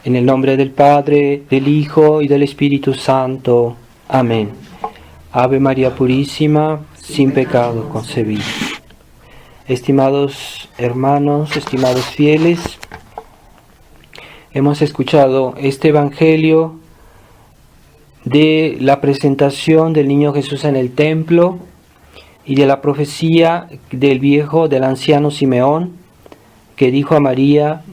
En el nombre del Padre, del Hijo y del Espíritu Santo. Amén. Ave María Purísima, sin pecado concebida. Estimados hermanos, estimados fieles, hemos escuchado este Evangelio de la presentación del niño Jesús en el templo y de la profecía del anciano Simeón, que dijo a María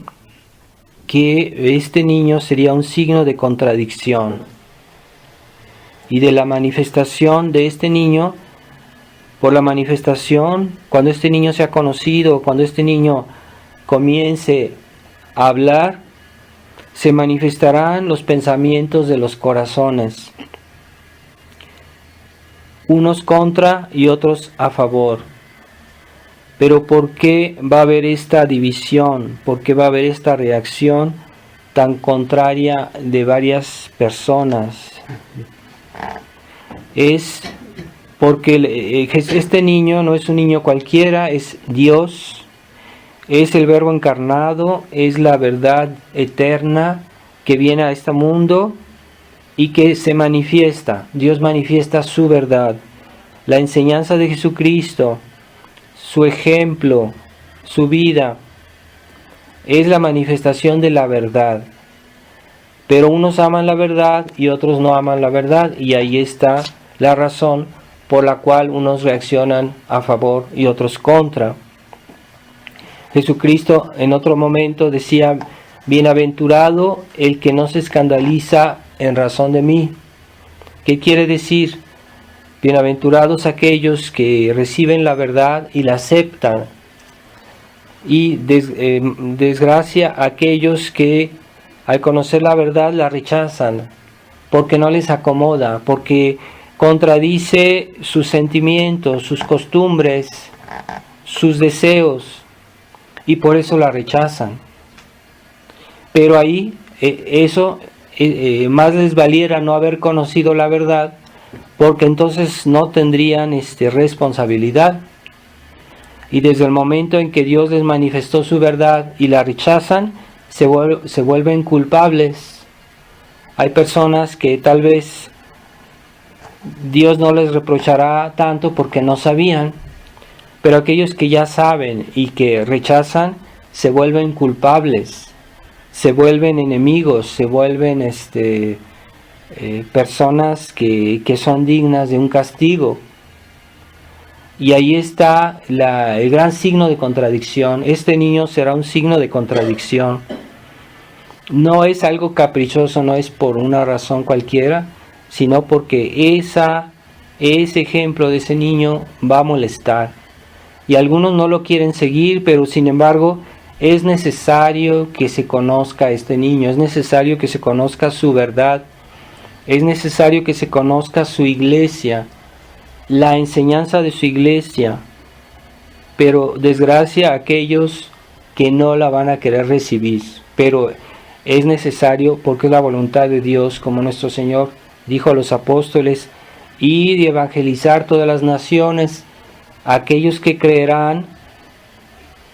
que este niño sería un signo de contradicción, y de la manifestación de este niño. Por la manifestación, cuando este niño sea conocido, cuando este niño comience a hablar, se manifestarán los pensamientos de los corazones, unos contra y otros a favor. Pero ¿por qué va a haber esta división? ¿Por qué va a haber esta reacción tan contraria de varias personas? Es porque este niño no es un niño cualquiera, es Dios, es el Verbo encarnado, es la verdad eterna que viene a este mundo y que se manifiesta. Dios manifiesta su verdad, la enseñanza de Jesucristo, su ejemplo, su vida, es la manifestación de la verdad. Pero unos aman la verdad y otros no aman la verdad, y ahí está la razón por la cual unos reaccionan a favor y otros contra. Jesucristo en otro momento decía: bienaventurado el que no se escandaliza en razón de mí. ¿Qué quiere decir? Bienaventurados aquellos que reciben la verdad y la aceptan, y desgracia aquellos que al conocer la verdad la rechazan, porque no les acomoda, porque contradice sus sentimientos, sus costumbres, sus deseos, y por eso la rechazan. Pero ahí más les valiera no haber conocido la verdad, porque entonces no tendrían responsabilidad. Y desde el momento en que Dios les manifestó su verdad y la rechazan, se vuelven culpables. Hay personas que tal vez Dios no les reprochará tanto porque no sabían, pero aquellos que ya saben y que rechazan se vuelven culpables, se vuelven enemigos, se vuelven personas que son dignas de un castigo. Y ahí está el gran signo de contradicción. Este niño será un signo de contradicción. No es algo caprichoso, no es por una razón cualquiera, sino porque ese ejemplo de ese niño va a molestar. Y algunos no lo quieren seguir, pero sin embargo es necesario que se conozca a este niño, es necesario que se conozca su verdad, es necesario que se conozca su iglesia, la enseñanza de su iglesia. Pero desgracia a aquellos que no la van a querer recibir. Pero es necesario, porque es la voluntad de Dios, como nuestro Señor dijo a los apóstoles: ir y evangelizar todas las naciones. Aquellos que creerán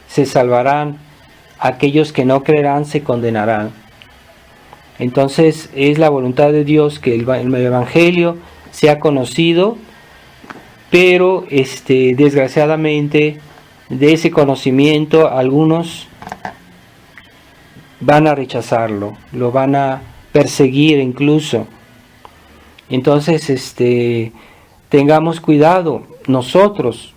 se salvarán, aquellos que no creerán se condenarán. Entonces es la voluntad de Dios que el Evangelio sea conocido, pero desgraciadamente de ese conocimiento algunos van a rechazarlo, lo van a perseguir incluso. Entonces tengamos cuidado. Nosotros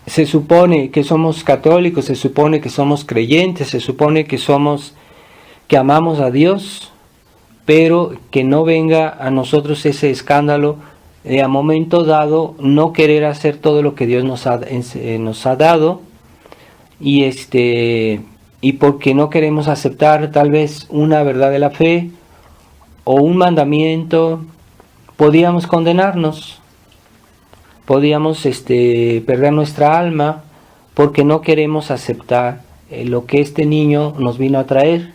se supone que somos católicos, se supone que somos creyentes, se supone que amamos a Dios, pero que no venga a nosotros ese escándalo de a momento dado no querer hacer todo lo que Dios nos ha dado, y porque no queremos aceptar tal vez una verdad de la fe o un mandamiento, podíamos condenarnos, podíamos perder nuestra alma, porque no queremos aceptar lo que este niño nos vino a traer,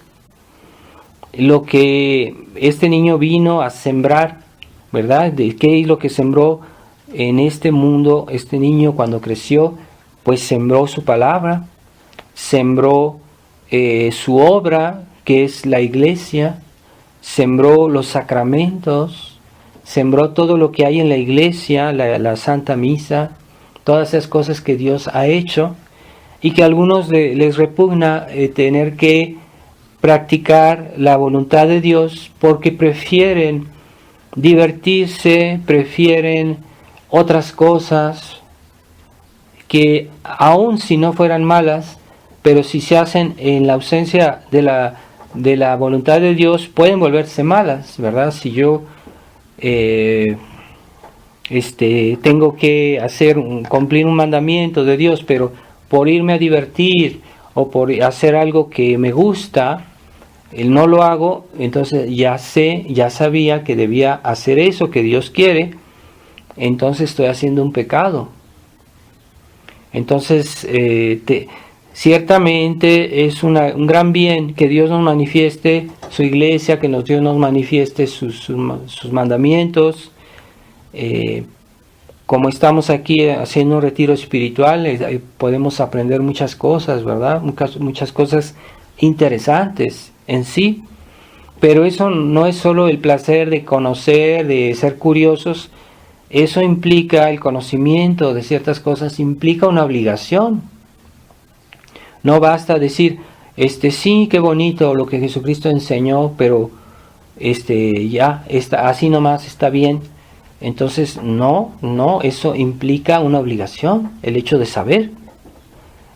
lo que este niño vino a sembrar, ¿verdad? ¿De qué es lo que sembró en este mundo este niño cuando creció? Pues sembró su palabra, sembró su obra, que es la iglesia, sembró los sacramentos, sembró todo lo que hay en la iglesia, la Santa Misa, todas esas cosas que Dios ha hecho, y que a algunos les repugna tener que practicar la voluntad de Dios porque prefieren divertirse, prefieren otras cosas que aun si no fueran malas, pero si se hacen en la ausencia de la voluntad de Dios, pueden volverse malas, ¿verdad? Si yo tengo que cumplir un mandamiento de Dios, pero por irme a divertir o por hacer algo que me gusta, no lo hago, entonces ya sabía que debía hacer eso que Dios quiere, entonces estoy haciendo un pecado. Entonces, ciertamente es un gran bien que Dios nos manifieste su iglesia, que Dios nos manifieste sus mandamientos. Como estamos aquí haciendo un retiro espiritual, podemos aprender muchas cosas, ¿verdad? Muchas cosas interesantes en sí, pero eso no es solo el placer de conocer, de ser curiosos. Eso implica, el conocimiento de ciertas cosas implica una obligación. No basta decir, sí, qué bonito lo que Jesucristo enseñó, pero así nomás está bien. Entonces, no, eso implica una obligación, el hecho de saber.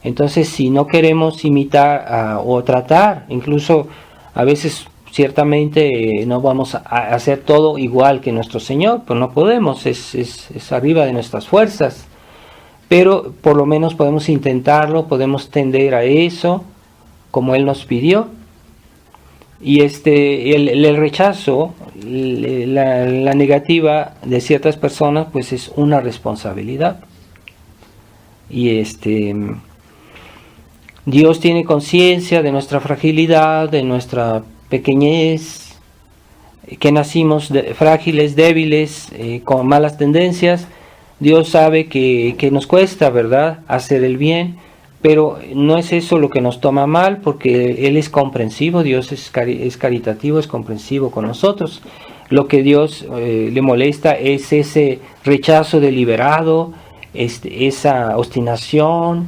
Entonces, si no queremos imitar o tratar, incluso a veces ciertamente no vamos a hacer todo igual que nuestro Señor, pues no podemos, es arriba de nuestras fuerzas, pero por lo menos podemos intentarlo, podemos tender a eso, como Él nos pidió. Y el rechazo, la negativa de ciertas personas, pues es una responsabilidad. Y Dios tiene conciencia de nuestra fragilidad, de nuestra pequeñez, que nacimos frágiles, débiles, con malas tendencias. Dios sabe que nos cuesta, ¿verdad?, hacer el bien, pero no es eso lo que nos toma mal, porque Él es comprensivo, Dios es caritativo, es comprensivo con nosotros. Lo que Dios le molesta es ese rechazo deliberado, esa obstinación,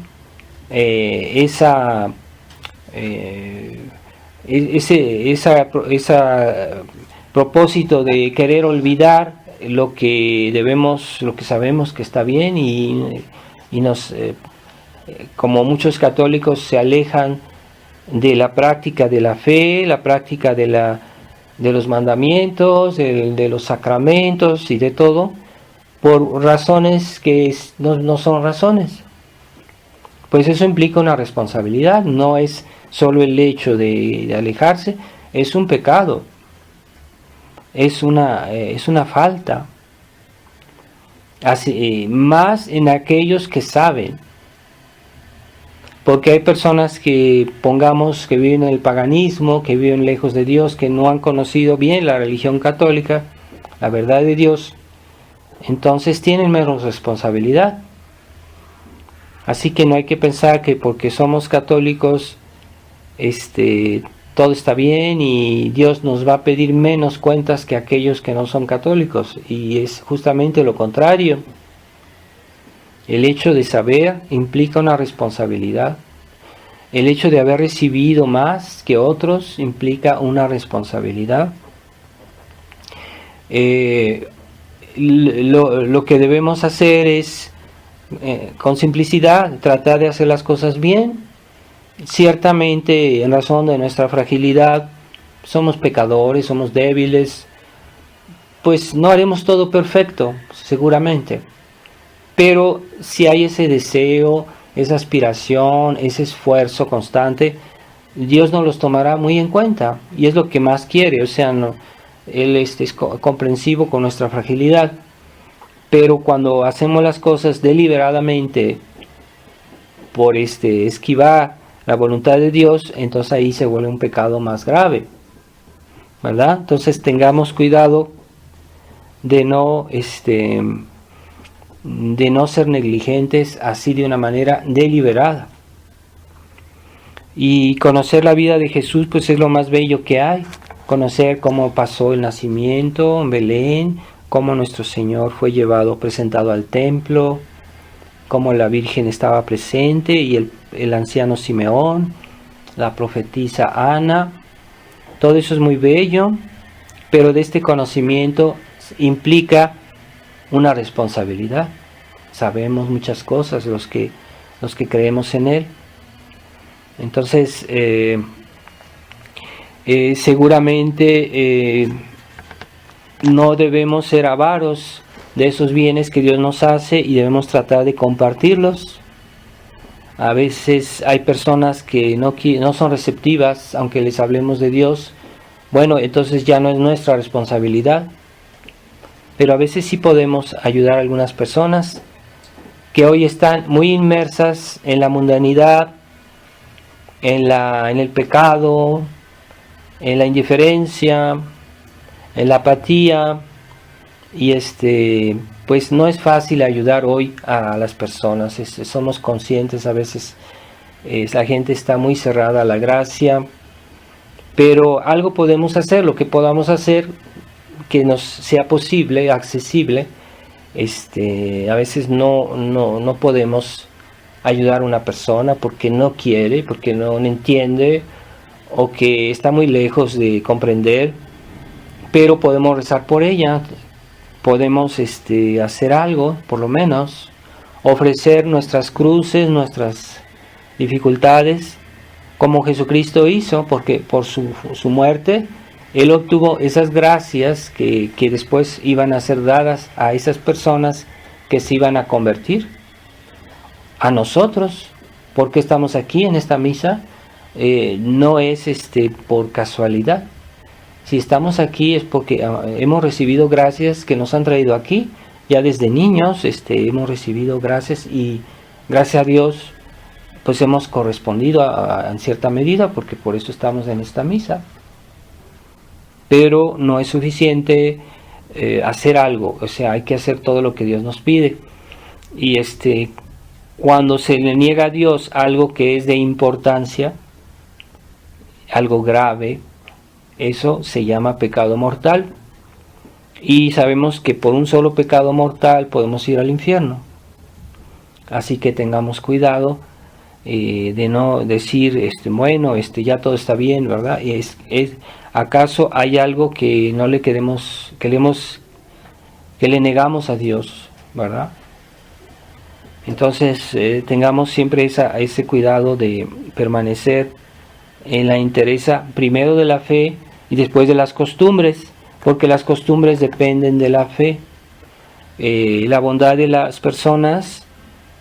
ese propósito de querer olvidar lo que sabemos que está bien, y nos como muchos católicos se alejan de la práctica de la fe, la práctica de los mandamientos, de los sacramentos y de todo, por razones que no son razones. Pues eso implica una responsabilidad, no es solo el hecho de alejarse, es un pecado, es una falta. Así, más en aquellos que saben, porque hay personas que viven en el paganismo, que viven lejos de Dios, que no han conocido bien la religión católica, la verdad de Dios, entonces tienen menos responsabilidad. Así que no hay que pensar que porque somos católicos todo está bien y Dios nos va a pedir menos cuentas que aquellos que no son católicos, y es justamente lo contrario. El hecho de saber implica una responsabilidad. El hecho de haber recibido más que otros implica una responsabilidad. Lo que debemos hacer es, con simplicidad, tratar de hacer las cosas bien. Ciertamente, en razón de nuestra fragilidad, somos pecadores, somos débiles, pues no haremos todo perfecto, seguramente. Pero si hay ese deseo, esa aspiración, ese esfuerzo constante, Dios nos los tomará muy en cuenta, y es lo que más quiere. O sea, Él es comprensivo con nuestra fragilidad, pero cuando hacemos las cosas deliberadamente por esquivar la voluntad de Dios, entonces ahí se vuelve un pecado más grave, ¿verdad? Entonces tengamos cuidado de no ser negligentes así de una manera deliberada. Y conocer la vida de Jesús pues es lo más bello que hay. Conocer cómo pasó el nacimiento en Belén, cómo nuestro Señor fue llevado, presentado al templo, cómo la Virgen estaba presente y el anciano Simeón, la profetisa Ana. Todo eso es muy bello, pero de este conocimiento implica una responsabilidad. Sabemos muchas cosas los que creemos en Él. Entonces, seguramente no debemos ser avaros de esos bienes que Dios nos hace y debemos tratar de compartirlos. A veces hay personas que no son receptivas, aunque les hablemos de Dios. Bueno, entonces ya no es nuestra responsabilidad. Pero a veces sí podemos ayudar a algunas personas que hoy están muy inmersas en la mundanidad, en el pecado, en la indiferencia, en la apatía, y pues no es fácil ayudar hoy a las personas. Somos conscientes, a veces la gente está muy cerrada a la gracia, pero algo podemos hacer, lo que podamos hacer que nos sea posible, accesible. A veces no podemos ayudar a una persona porque no quiere, porque no entiende, o que está muy lejos de comprender, pero podemos rezar por ella, podemos hacer algo, por lo menos, ofrecer nuestras cruces, nuestras dificultades, como Jesucristo hizo, porque por su muerte Él obtuvo esas gracias que después iban a ser dadas a esas personas que se iban a convertir. A nosotros, porque estamos aquí en esta misa, no es por casualidad. Si estamos aquí es porque hemos recibido gracias que nos han traído aquí. Ya desde niños hemos recibido gracias, y gracias a Dios pues hemos correspondido en cierta medida, porque por eso estamos en esta misa. Pero no es suficiente hacer algo, o sea, hay que hacer todo lo que Dios nos pide. Y cuando se le niega a Dios algo que es de importancia, algo grave, eso se llama pecado mortal. Y sabemos que por un solo pecado mortal podemos ir al infierno. Así que tengamos cuidado de no decir, bueno, ya todo está bien, ¿verdad? ¿Acaso hay algo que no le queremos, que le negamos a Dios, ¿verdad? Entonces tengamos siempre ese cuidado de permanecer en la entereza primero de la fe y después de las costumbres, porque las costumbres dependen de la fe. La bondad de las personas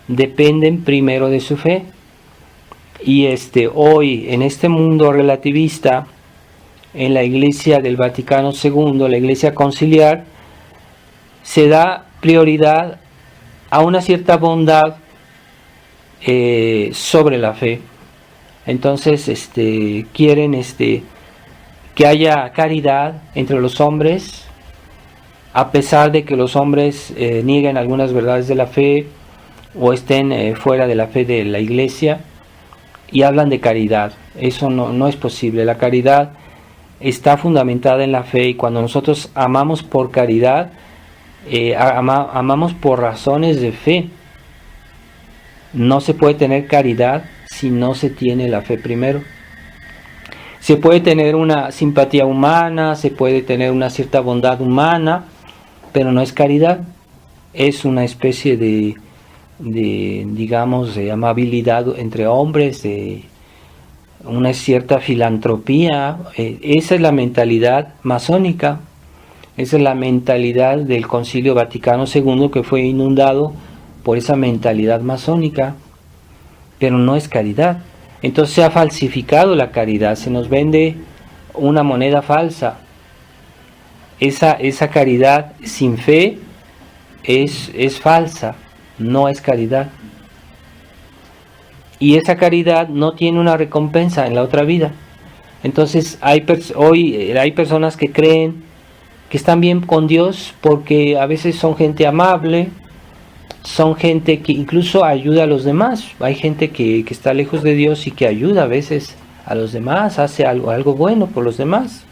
dependen primero de su fe. Y hoy en este mundo relativista, en la Iglesia del Vaticano II, la Iglesia conciliar, se da prioridad a una cierta bondad sobre la fe. Entonces quieren que haya caridad entre los hombres, a pesar de que los hombres nieguen algunas verdades de la fe o estén fuera de la fe de la Iglesia, y hablan de caridad. Eso no es posible. La caridad está fundamentada en la fe, y cuando nosotros amamos por caridad, amamos por razones de fe. No se puede tener caridad si no se tiene la fe primero. Se puede tener una simpatía humana, se puede tener una cierta bondad humana, pero no es caridad. Es una especie de digamos, de amabilidad entre hombres, de una cierta filantropía. Esa es la mentalidad masónica, esa es la mentalidad del Concilio Vaticano II, que fue inundado por esa mentalidad masónica, pero no es caridad. Entonces se ha falsificado la caridad, se nos vende una moneda falsa. Esa caridad sin fe es falsa, no es caridad. Y esa caridad no tiene una recompensa en la otra vida. Entonces hoy hay personas que creen que están bien con Dios porque a veces son gente amable, son gente que incluso ayuda a los demás. Hay gente que está lejos de Dios y que ayuda a veces a los demás, hace algo bueno por los demás,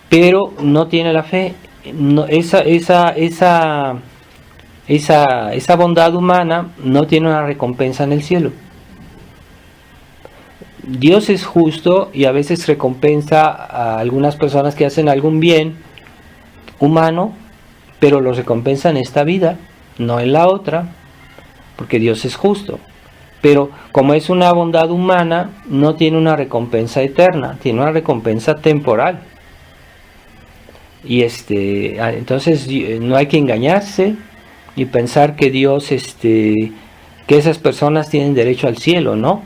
pero no tiene la fe. No, esa bondad humana no tiene una recompensa en el cielo. Dios es justo y a veces recompensa a algunas personas que hacen algún bien humano, pero lo recompensa en esta vida, no en la otra, porque Dios es justo. Pero como es una bondad humana, no tiene una recompensa eterna, tiene una recompensa temporal. Y entonces no hay que engañarse y pensar que Dios, que esas personas tienen derecho al cielo, ¿no?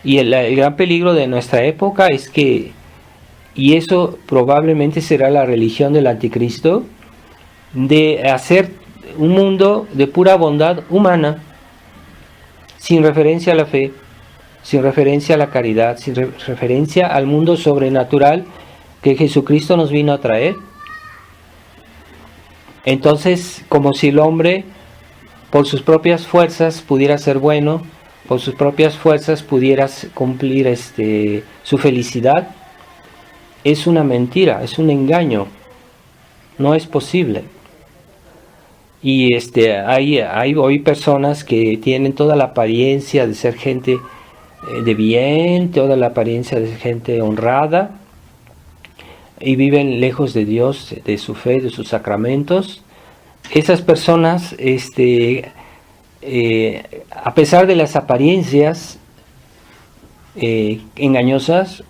Y el gran peligro de nuestra época es que, y eso probablemente será la religión del anticristo, de hacer un mundo de pura bondad humana, sin referencia a la fe, sin referencia a la caridad, sin referencia al mundo sobrenatural que Jesucristo nos vino a traer. Entonces, como si el hombre por sus propias fuerzas pudiera ser bueno, por sus propias fuerzas pudiera cumplir su felicidad, es una mentira, es un engaño, no es posible. Y hay hoy personas que tienen toda la apariencia de ser gente de bien, toda la apariencia de ser gente honrada, y viven lejos de Dios, de su fe, de sus sacramentos. Esas personas, a pesar de las apariencias engañosas,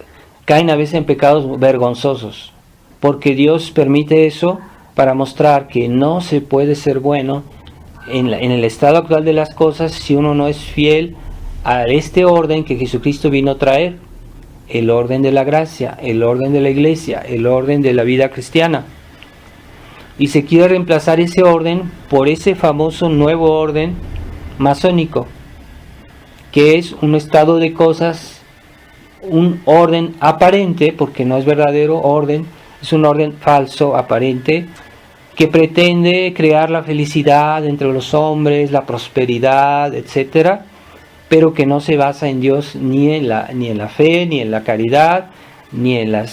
caen a veces en pecados vergonzosos, porque Dios permite eso para mostrar que no se puede ser bueno en el estado actual de las cosas si uno no es fiel a este orden que Jesucristo vino a traer, el orden de la gracia, el orden de la iglesia, el orden de la vida cristiana. Y se quiere reemplazar ese orden por ese famoso nuevo orden masónico, que es un estado de cosas, un orden aparente, porque no es verdadero orden, es un orden falso, aparente, que pretende crear la felicidad entre los hombres, la prosperidad, etcétera, pero que no se basa en Dios ni en la fe, ni en la caridad, ni en la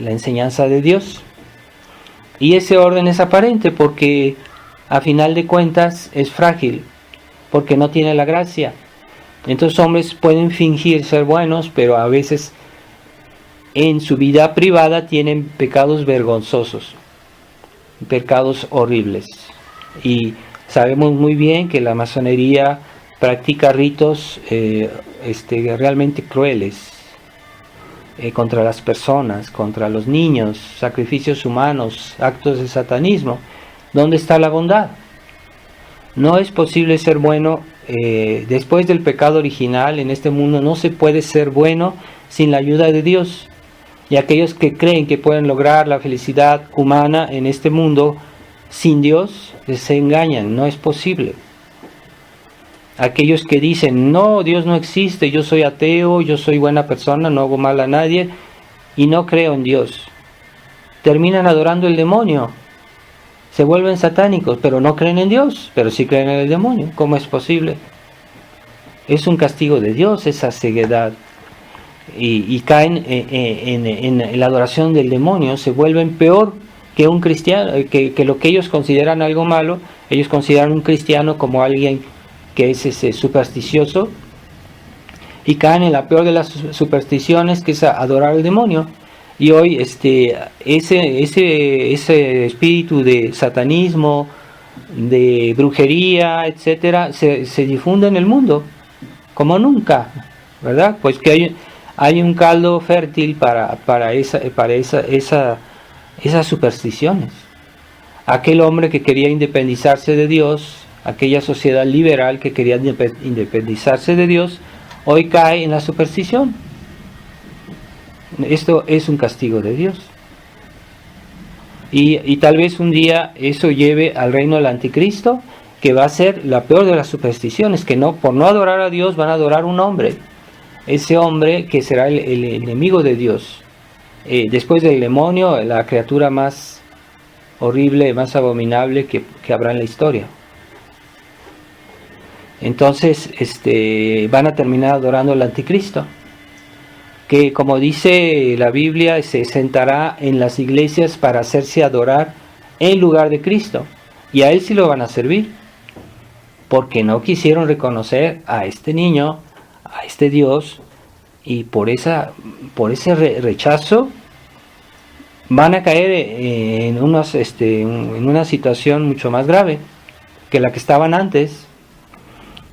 enseñanza de Dios. Y ese orden es aparente porque a final de cuentas es frágil, porque no tiene la gracia. Entonces hombres pueden fingir ser buenos, pero a veces en su vida privada tienen pecados vergonzosos, pecados horribles. Y sabemos muy bien que la masonería practica ritos realmente crueles contra las personas, contra los niños, sacrificios humanos, actos de satanismo. ¿Dónde está la bondad? No es posible ser bueno después del pecado original en este mundo. No se puede ser bueno sin la ayuda de Dios. Y aquellos que creen que pueden lograr la felicidad humana en este mundo sin Dios, se engañan, no es posible. Aquellos que dicen, no, Dios no existe, yo soy ateo, yo soy buena persona, no hago mal a nadie y no creo en Dios, terminan adorando el demonio, se vuelven satánicos, pero no creen en Dios, pero sí creen en el demonio. ¿Cómo es posible? Es un castigo de Dios esa ceguedad. Y caen en la adoración del demonio, se vuelven peor que un cristiano, que lo que ellos consideran algo malo. Ellos consideran un cristiano como alguien que es supersticioso, y caen en la peor de las supersticiones, que es adorar al demonio. Y hoy ese espíritu de satanismo, de brujería, etcétera, se difunde en el mundo como nunca, ¿verdad? Pues que hay un caldo fértil para esas supersticiones. Aquel hombre que quería independizarse de Dios, aquella sociedad liberal que quería independizarse de Dios, hoy cae en la superstición. Esto es un castigo de Dios. Y tal vez un día eso lleve al reino del anticristo, que va a ser la peor de las supersticiones, que por no adorar a Dios van a adorar a un hombre. Ese hombre que será el enemigo de Dios. Después del demonio, la criatura más horrible, más abominable que habrá en la historia. Entonces van a terminar adorando al anticristo, que como dice la Biblia, se sentará en las iglesias para hacerse adorar en lugar de Cristo, y a él sí lo van a servir, porque no quisieron reconocer a este niño, a este Dios, y por ese rechazo van a caer en una situación mucho más grave que la que estaban antes.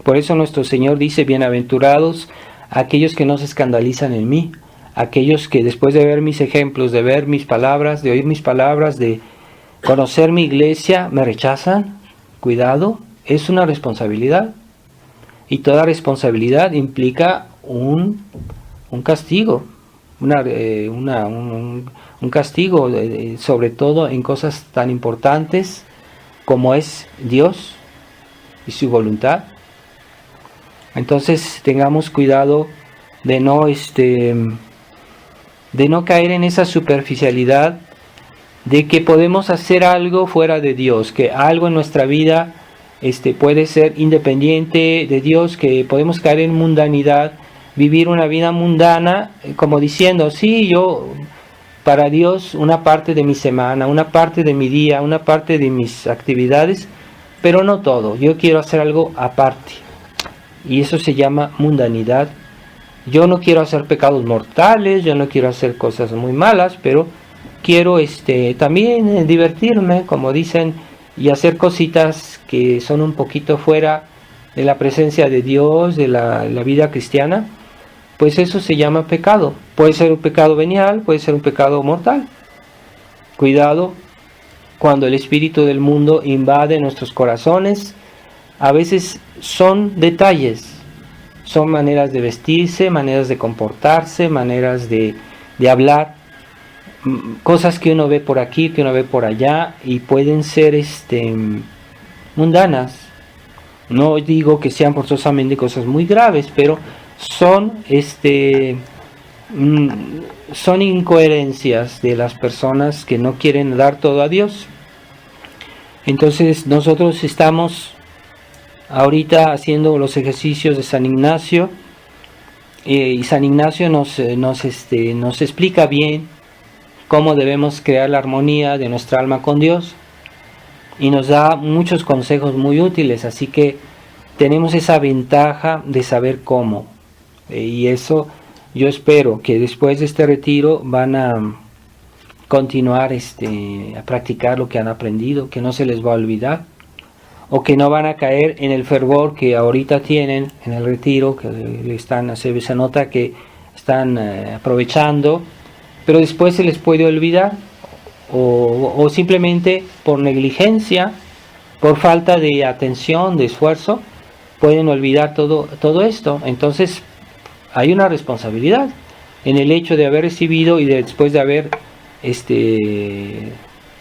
Por eso nuestro Señor dice: bienaventurados aquellos que no se escandalizan en mí, aquellos que después de ver mis ejemplos, de ver mis palabras, de oír mis palabras, de conocer mi iglesia, me rechazan. Cuidado, es una responsabilidad, y toda responsabilidad implica un castigo, un castigo, sobre todo en cosas tan importantes como es Dios y su voluntad. Entonces tengamos cuidado de no caer en esa superficialidad de que podemos hacer algo fuera de Dios, que algo en nuestra vida puede ser independiente de Dios, que podemos caer en mundanidad, vivir una vida mundana, como diciendo: sí, yo para Dios una parte de mi semana, una parte de mi día, una parte de mis actividades, pero no todo, yo quiero hacer algo aparte. Y eso se llama mundanidad. Yo no quiero hacer pecados mortales, yo no quiero hacer cosas muy malas, pero quiero también divertirme, como dicen, y hacer cositas que son un poquito fuera de la presencia de Dios, de la vida cristiana. Pues eso se llama pecado. Puede ser un pecado venial, puede ser un pecado mortal. Cuidado cuando el espíritu del mundo invade nuestros corazones. A veces son detalles, son maneras de vestirse, maneras de comportarse, maneras de hablar, cosas que uno ve por aquí, que uno ve por allá, y pueden ser mundanas. No digo que sean forzosamente cosas muy graves, pero son incoherencias de las personas que no quieren dar todo a Dios. Entonces nosotros estamos ahorita haciendo los ejercicios de San Ignacio, y San Ignacio nos explica bien cómo debemos crear la armonía de nuestra alma con Dios, y nos da muchos consejos muy útiles. Así que tenemos esa ventaja de saber cómo, y eso yo espero que después de este retiro van a continuar a practicar lo que han aprendido, que no se les va a olvidar, o que no van a caer en el fervor que ahorita tienen en el retiro, que se nota que están aprovechando, pero después se les puede olvidar, o simplemente por negligencia, por falta de atención, de esfuerzo, pueden olvidar todo esto. Entonces hay una responsabilidad en el hecho de haber recibido y después de haber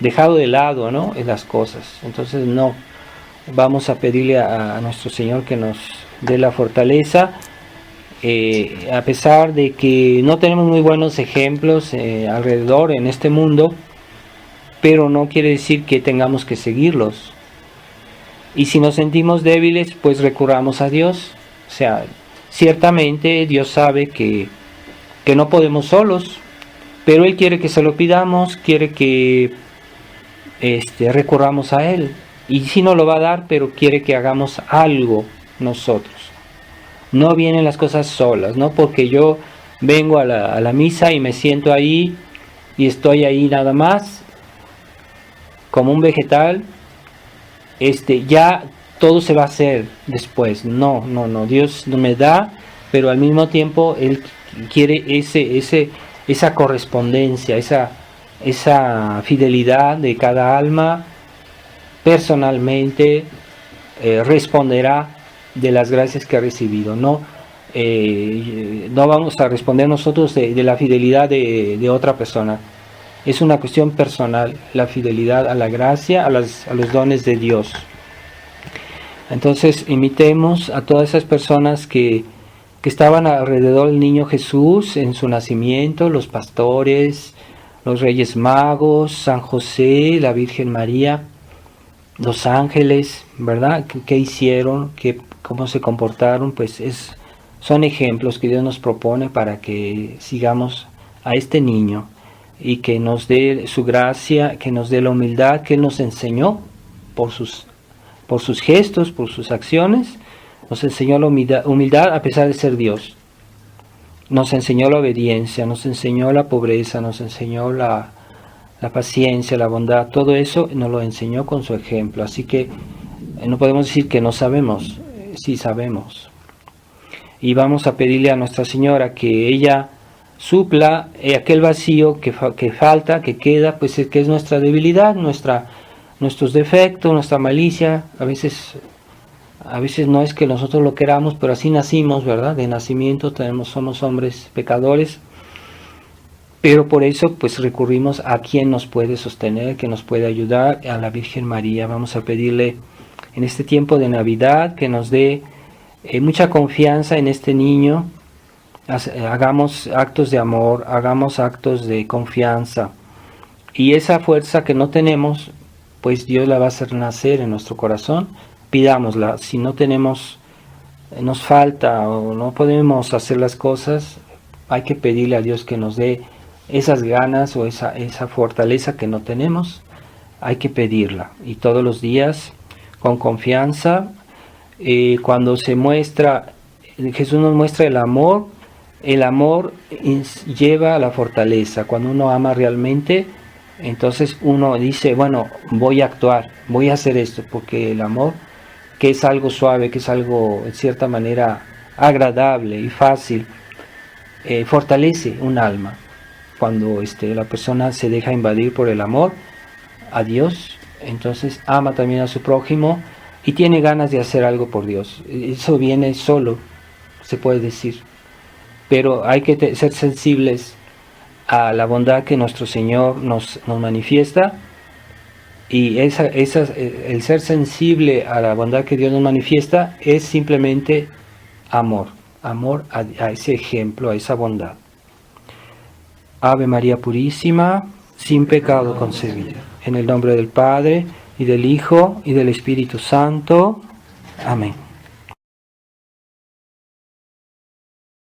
dejado de lado, ¿no?, las cosas. Entonces vamos a pedirle a nuestro Señor que nos dé la fortaleza, a pesar de que no tenemos muy buenos ejemplos alrededor en este mundo, pero no quiere decir que tengamos que seguirlos. Y si nos sentimos débiles, pues recurramos a Dios. O sea, ciertamente Dios sabe que no podemos solos, pero Él quiere que se lo pidamos, quiere que recurramos a Él. Y sí nos lo va a dar, pero quiere que hagamos algo nosotros. No vienen las cosas solas, no porque yo vengo a la misa y me siento ahí y estoy ahí nada más como un vegetal, ya todo se va a hacer después. No, Dios me da, pero al mismo tiempo Él quiere esa correspondencia, esa fidelidad de cada alma. Personalmente responderá de las gracias que ha recibido. No vamos a responder nosotros de la fidelidad de otra persona. Es una cuestión personal, la fidelidad a la gracia, a los dones de Dios. Entonces imitemos a todas esas personas que estaban alrededor del niño Jesús en su nacimiento, los pastores, los Reyes Magos, San José, la Virgen María, los ángeles, ¿verdad? ¿Qué hicieron? ¿Cómo se comportaron? Pues son ejemplos que Dios nos propone para que sigamos a este niño y que nos dé su gracia, que nos dé la humildad que Él nos enseñó por sus gestos, por sus acciones. Nos enseñó la humildad a pesar de ser Dios. Nos enseñó la obediencia, nos enseñó la pobreza, nos enseñó la paciencia, la bondad. Todo eso nos lo enseñó con su ejemplo. Así que no podemos decir que no sabemos, sí sabemos. Y vamos a pedirle a Nuestra Señora que ella supla aquel vacío que falta, que queda, pues que es nuestra debilidad, nuestros defectos, nuestra malicia. A veces no es que nosotros lo queramos, pero así nacimos, ¿verdad? De nacimiento somos hombres pecadores, pero por eso pues recurrimos a quien nos puede sostener, que nos puede ayudar, a la Virgen María. Vamos a pedirle en este tiempo de Navidad que nos dé mucha confianza en este niño. Hagamos actos de amor, hagamos actos de confianza, y esa fuerza que no tenemos, pues Dios la va a hacer nacer en nuestro corazón. Pidámosla. Si no tenemos, nos falta o no podemos hacer las cosas, hay que pedirle a Dios que nos dé esas ganas o esa fortaleza que no tenemos. Hay que pedirla, y todos los días con confianza. Cuando se muestra, Jesús nos muestra el amor lleva a la fortaleza. Cuando uno ama realmente, entonces uno dice, bueno, voy a actuar, voy a hacer esto, porque el amor, que es algo suave, que es algo en cierta manera agradable y fácil, fortalece un alma. Cuando la persona se deja invadir por el amor a Dios, entonces ama también a su prójimo y tiene ganas de hacer algo por Dios. Eso viene solo, se puede decir, pero hay que ser sensibles a la bondad que nuestro Señor nos manifiesta. Y el ser sensible a la bondad que Dios nos manifiesta es simplemente amor a ese ejemplo, a esa bondad. Ave María Purísima, sin pecado concebida. En el nombre del Padre, y del Hijo, y del Espíritu Santo. Amén.